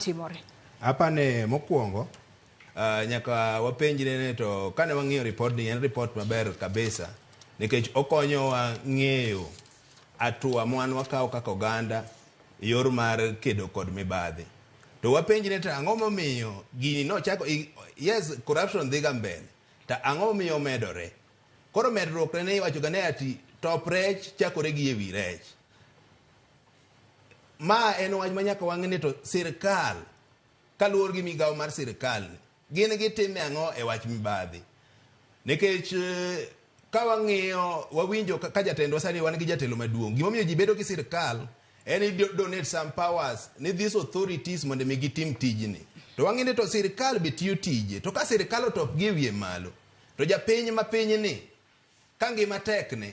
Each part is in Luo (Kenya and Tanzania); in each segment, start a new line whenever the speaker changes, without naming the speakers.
timore.
Apane mokwongo nyaka wapenjre ne to kane wang'iyo Lipodni en report maber kabisa nikech okonyowa ng'eyo atua mwan wakawo kaka oganda yor mar kedo kod mibadhi. To wapenjre to ang'o momiyo gini nochako, yes, corruption dhiga mbele, to ang'o momiyo medore. Koro medruok ne iwachoga ne ati top rech chakore gi ewi rech. Ma en wach manyaka wang'e to sirkal kaluwore gi migawo mar sirkal gin gitime ang'o e wach mibadhi. Nikech ka wang'iyo wawinjo ka jatendwa sani wan gi jatelo maduong', gimomiyo ji bedo gi sirkal en donate some powers ni these authorities mondo mi gitim tijni. To wang'e to sirkal be tiyo tije, to ka sirkal otop gi wiye malo to japiny ma pinyni ka ngima tekne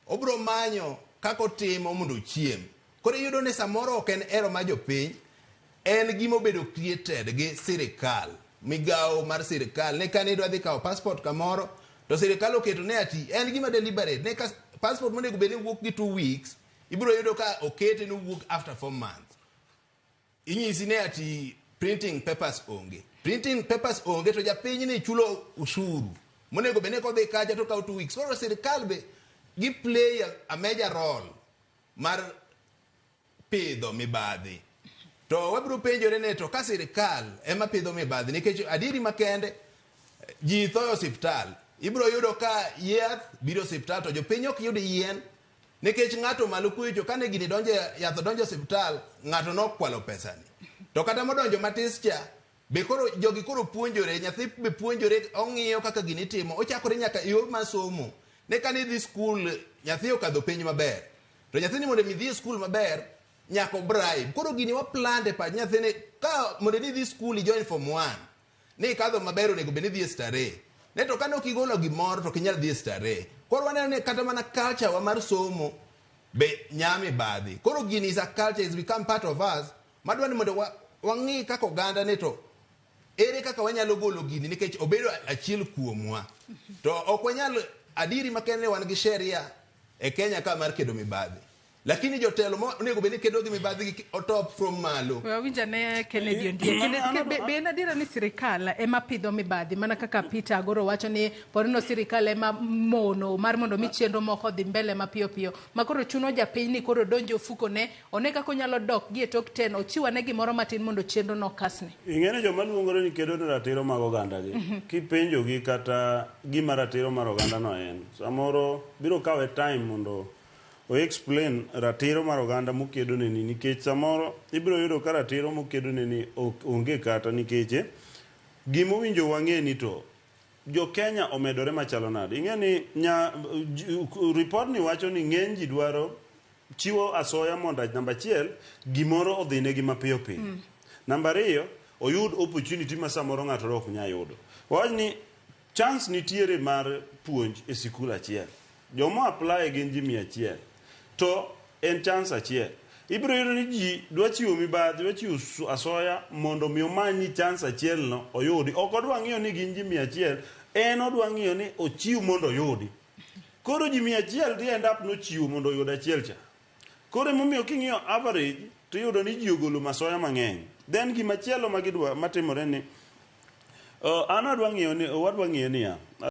obro manyo kako timo mondo chiem. Koro iyudo ni samoro ok en ero ma jopiny, en gimo bedo created gi sirkal, migawo mar sirkal. Ne kane idwa dhi kawo passport kamoro to sirkal oketo ne ati en gima deliberate ne ka passport monego bed ni wuok gi 2 weeks ibro yudo ka okete ni wuok after 4 months. Inyisi ne ati printing papers onge. Printing papers onge to japiny ni chulo ushuru monego bed ni kodhi kacha to kawo 2 weeks. Koro sirkal be gi play a major role mar pidho mibadhi. To wabiro penjore ne to ka sirkal ema pidho mibadhi nikech adieri makende ji tho osiptal. Ibro yudo ka yath biro osiptal to jopiny ok yud yien nikech ng'ato malo kucho kane gini donje yath donjo osiptal ng'ato nokwalo pesani. To kata modonjo matis cha be koro jogi koro puonjore, nyathi be puonjore, ong'iyo kaka gini timo, ochakore nyaka yor masomo. Ne kane dhi skul nyathi okadho penj maber, to nyathini mondo mi dhi skul maber nyaka bribe. Koro gini wa plante pa nyathini ka mondo ni dhi skul join form 1 ni kadho maber onego bed ni dhi stare. Ne to kane okigolo gimoro to kinyal dhi stare. Koro waneno ni kata mana culture wa mar somo be nyame badhi. Koro gini is a culture, is become part of us. Madwa ni mondo wang'i kaka oganda ne to ere kaka wanyalo golo gini nikech obedo achiel kuomwa. To ok wanyal adiri makende wan gi sheria e Kenya ka mar kedo mibadhi. Lakini jotelo onego bed ni kedo gi mibadhi otop from malo.
Wawinja ne Kennedy Ondie. Be en adiera ni sirkal ema pidho mibadhi mana kaka Peter Agoro wacho ni porno sirkal ema mono mar mondo mi chenro moko dhi mbele mapiyo piyo. Makoro chuno japiny ni koro donjo fuko ne one kaka onyalo dok gi e tok 10 ochiwa ne gimoro matin mondo chenro no kasne.
Ing'ene joma luongore ni kedo ne ratiro mag oganda gi. Kipenjo gi kata gima ratiro mar oganda no en. Samoro biro kawe time mondo o explain ratiro mar oganda mokedo ne ni nikech samoro ibiro yudo ka ratiro mokedo ne ni onge kata nikech gimo winjo wang'e ni to jo Kenya omedore machalo nade. Ing'eni report ni wacho ni ng'eny ji dwaro chiwo asoya mondo namba 1 gimoro odhine gi mapiyo piyo. Namba 2 oyud opportunity ma samoro ng'ato ok nya yudo. Wach ni chance nitiere mar puonj e sikul achiel. Jomo apply gin ji 100 to en chance achiel. Ibiro yudo ni ji dwa chiwo mibadhi, dwa chiwo asoya mondo mi omanyi chance achiel no oyudi. Ok odwa ng'iyo ni gin ji 100, en odwa ng'iyo ni ochiw mondo oyudi. Koro ji 100 di end up no chiwo mondo oyud achiel cha. Koro momiyo king'iyo average to yudo ni ji ogolo masoya mang'eny. Then gimachielo magidwa matimore ni wadwa ng'iyo ni ya